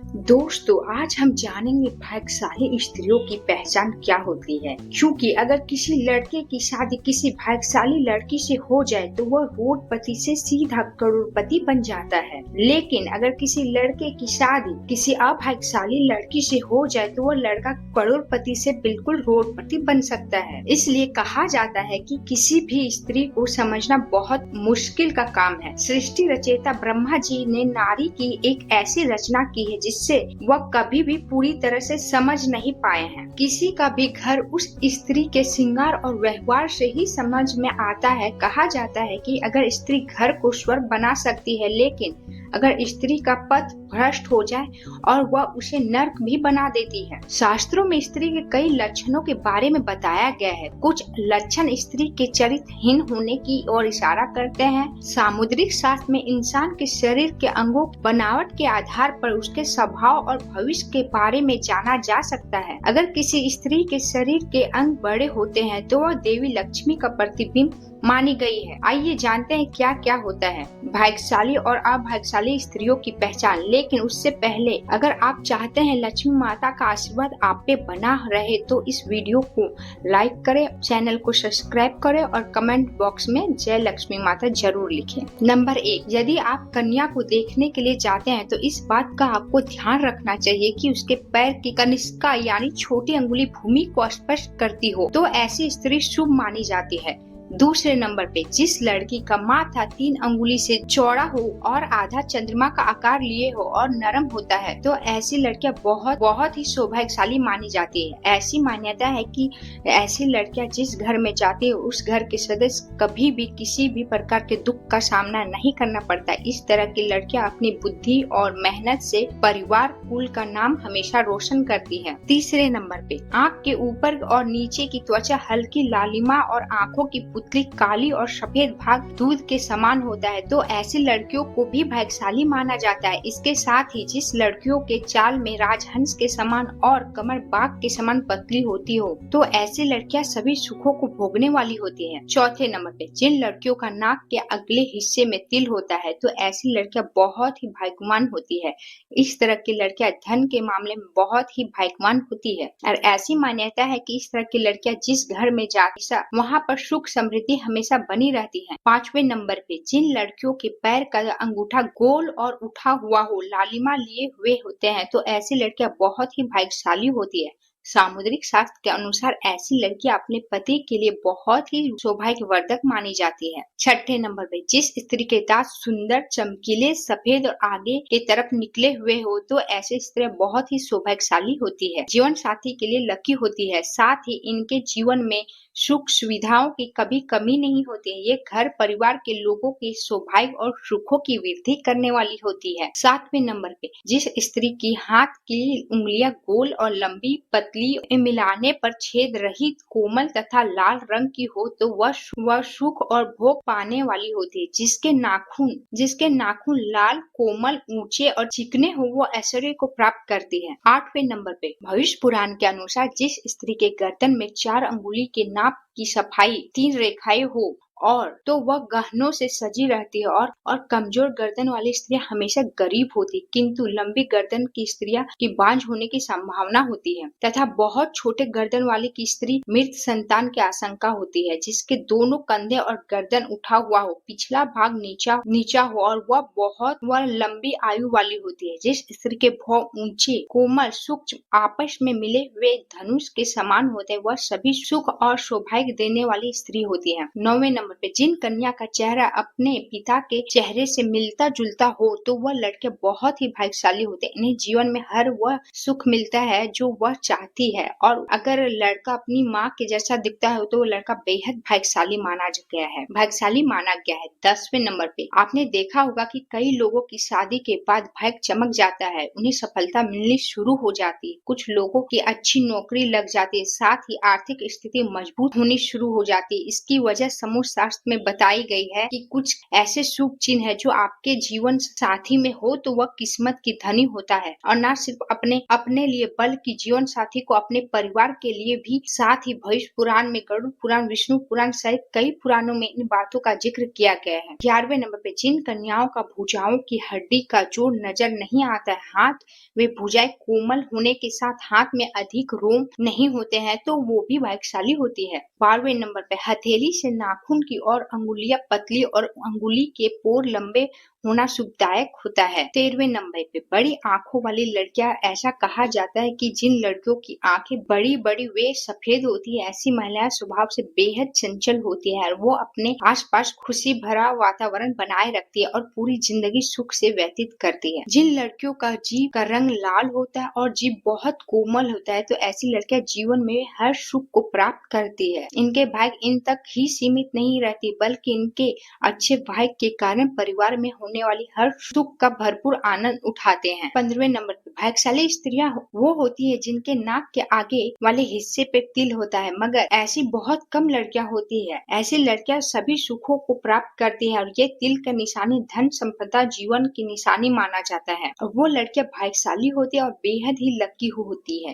दोस्तों, आज हम जानेंगे भाग्यशाली स्त्रियों की पहचान क्या होती है। क्योंकि अगर किसी लड़के की शादी किसी भाग्यशाली लड़की से हो जाए तो वह करोड़पति से सीधा करोड़पति बन जाता है, लेकिन अगर किसी लड़के की शादी किसी अभाग्यशाली लड़की से हो जाए तो वह लड़का करोड़पति से बिल्कुल करोड़पति बन सकता है। इसलिए कहा जाता है कि किसी भी स्त्री को समझना बहुत मुश्किल का काम है। सृष्टि रचयिता ब्रह्मा जी ने नारी की एक ऐसी रचना की है जिससे वह कभी भी पूरी तरह से समझ नहीं पाए हैं। किसी का भी घर उस स्त्री के श्रृंगार और व्यवहार से ही समझ में आता है। कहा जाता है कि अगर स्त्री घर को स्वर्ग बना सकती है, लेकिन अगर स्त्री का पथ भ्रष्ट हो जाए और वह उसे नर्क भी बना देती है। शास्त्रों में स्त्री के कई लक्षणों के बारे में बताया गया है। कुछ लक्षण स्त्री के चरित्रहीन होने की ओर इशारा करते हैं। सामुद्रिक शास्त्र में इंसान के शरीर के अंगों की बनावट के आधार पर उसके स्वभाव और भविष्य के बारे में जाना जा सकता है। अगर किसी स्त्री के शरीर के अंग बड़े होते हैं तो वह देवी लक्ष्मी का प्रतिबिंब मानी गई है। आइए जानते हैं क्या क्या होता है भाग्यशाली और अभाग्यशाली स्त्रियों की पहचान। लेकिन उससे पहले अगर आप चाहते हैं लक्ष्मी माता का आशीर्वाद आप पे बना रहे तो इस वीडियो को लाइक करें, चैनल को सब्सक्राइब करें और कमेंट बॉक्स में जय लक्ष्मी माता जरूर लिखें। नंबर 1, यदि आप कन्या को देखने के लिए जाते हैं तो इस बात का आपको ध्यान रखना चाहिए कि उसके पैर की कनिष्का यानी छोटी अंगुली भूमि को स्पर्श करती हो तो ऐसी स्त्री शुभ मानी जाती है। दूसरे नंबर पे, जिस लड़की का माथा 3 अंगुली से चौड़ा हो और आधा चंद्रमा का आकार लिए हो और नरम होता है तो ऐसी लड़कियां बहुत ही सौभाग्यशाली मानी जाती है। ऐसी मान्यता है कि ऐसी लड़कियां जिस घर में जाती है उस घर के सदस्य कभी भी किसी भी प्रकार के दुख का सामना नहीं करना पड़ता। इस तरह की लड़कियां अपनी बुद्धि और मेहनत से परिवार कुल का नाम हमेशा रोशन करती है। तीसरे नंबर पे, आँख के ऊपर और नीचे की त्वचा हल्की लालिमा और आँखों की पुतली काली और सफेद भाग दूध के समान होता है तो ऐसी लड़कियों को भी भाग्यशाली माना जाता है। इसके साथ ही जिस लड़कियों के चाल में राजहंस के समान और कमर बाघ के समान पतली होती हो तो ऐसी लड़कियां सभी सुखों को भोगने वाली होती हैं। चौथे नंबर पे, जिन लड़कियों का नाक के अगले हिस्से में तिल होता है तो ऐसी लड़कियां बहुत ही भाग्यवान होती है। इस तरह की लड़कियां धन के मामले में बहुत ही भाग्यवान होती है और ऐसी मान्यता है कि इस तरह की लड़कियां जिस घर में जाती है वहाँ पर सुख समृद्धि हमेशा बनी रहती है। 5वें नंबर पे, जिन लड़कियों के पैर का अंगूठा गोल और उठा हुआ हो, लालिमा लिए हुए होते हैं तो ऐसी लड़कियां बहुत ही भाग्यशाली होती है। सामुद्रिक शास्त्र के अनुसार ऐसी लड़कियां अपने पति के लिए बहुत ही सौभाग्यवर्धक मानी जाती है। 6ठे नंबर पे, जिस स्त्री के दांत सुंदर चमकीले सफेद और आगे की तरफ निकले हुए हो तो ऐसी स्त्री बहुत ही सौभाग्यशाली होती है। जीवन साथी के लिए लकी होती है। साथ ही इनके जीवन में सुख सुविधाओं की कभी कमी नहीं होती है। ये घर परिवार के लोगों के सौभाग्य और सुखों की वृद्धि करने वाली होती है। 7वें नंबर पे, जिस स्त्री की हाथ की उंगलियां गोल और लंबी पतली मिलाने पर छेद रहित कोमल तथा लाल रंग की हो तो वह सुख और भोग पाने वाली होती है। जिसके नाखून लाल कोमल ऊंचे और चिकने हो वो ऐश्वर्य को प्राप्त करती है। 8वें नंबर पे, भविष्य पुराण के अनुसार जिस स्त्री के गर्दन में 4 अंगुली के नाप की सफाई 3 रेखाएं हो और तो वह गहनों से सजी रहती है और कमजोर गर्दन वाली स्त्रियां हमेशा गरीब होती, किंतु लंबी गर्दन की स्त्रियां की बांझ होने की संभावना होती है तथा बहुत छोटे गर्दन वाली की स्त्री मृत संतान की आशंका होती है। जिसके दोनों कंधे और गर्दन उठा हुआ हो, पिछला भाग नीचा हो और वह लंबी आयु वाली होती है। जिस स्त्री के भौं ऊंचे कोमल सूक्ष्म आपस में मिले हुए धनुष के समान होते हैं वह सभी सुख और सौभाग्य देने वाली स्त्री होती है। 9वें नंबर पे, जिन कन्या का चेहरा अपने पिता के चेहरे से मिलता जुलता हो तो वह लड़के बहुत ही भाग्यशाली होते हैं। इन्हें जीवन में हर वह सुख मिलता है जो वह चाहती है और अगर लड़का अपनी माँ के जैसा दिखता है तो वो लड़का बेहद भाग्यशाली माना गया है। 10वें नंबर पे, आपने देखा होगा कि कई लोगों की शादी के बाद भाग्य चमक जाता है, उन्हें सफलता मिलनी शुरू हो जाती है, कुछ लोगों की अच्छी नौकरी लग जाती है, साथ ही आर्थिक स्थिति मजबूत होनी शुरू हो जाती है। इसकी वजह समूह शास्त्र में बताई गई है कि कुछ ऐसे शुभ चिन्ह है जो आपके जीवन साथी में हो तो वह किस्मत की धनी होता है, और न सिर्फ अपने लिए बल्कि जीवन साथी को अपने परिवार के लिए भी। साथ ही भविष्य पुराण में गरुड़ पुराण, विष्णु पुराण सहित कई पुराणों में इन बातों का जिक्र किया गया है। 11वें नंबर पे, जिन कन्याओं का भुजाओं की हड्डी का जोड़ नजर नहीं आता है, हाथ वे भुजाएं कोमल होने के साथ हाथ में अधिक रोम नहीं होते हैं, तो वो भी भाग्यशाली होती है। 12वें नंबर पे, हथेली से नाखून की और अंगुलियां पतली और अंगुली के पोर लंबे होना शुभदायक होता है। 13वें नंबर पे, बड़ी आंखों वाली लड़कियां, ऐसा कहा जाता है कि जिन लड़कियों की आंखें बड़ी बड़ी वे सफेद होती है, ऐसी महिलाएं स्वभाव से बेहद चंचल होती है और वो अपने आसपास खुशी भरा वातावरण बनाए रखती है और पूरी जिंदगी सुख से व्यतीत करती है। जिन लड़कियों का जीभ का रंग लाल होता है और जीभ बहुत कोमल होता है, तो ऐसी लड़कियां जीवन में हर सुख को प्राप्त करती है। इनके भाग्य इन तक ही सीमित नहीं रहती, बल्कि इनके अच्छे भाग्य के कारण परिवार में होने वाली हर सुख का भरपूर आनंद उठाते हैं। 15वें नंबर पे, भाग्यशाली स्त्रियां वो होती है जिनके नाक के आगे वाले हिस्से पे तिल होता है, मगर ऐसी बहुत कम लड़कियां होती है। ऐसी लड़कियां सभी सुखों को प्राप्त करती है और ये तिल का निशानी धन संपदा जीवन की निशानी माना जाता है, और वो लड़कियां भाग्यशाली होती है और बेहद ही लकी होती है।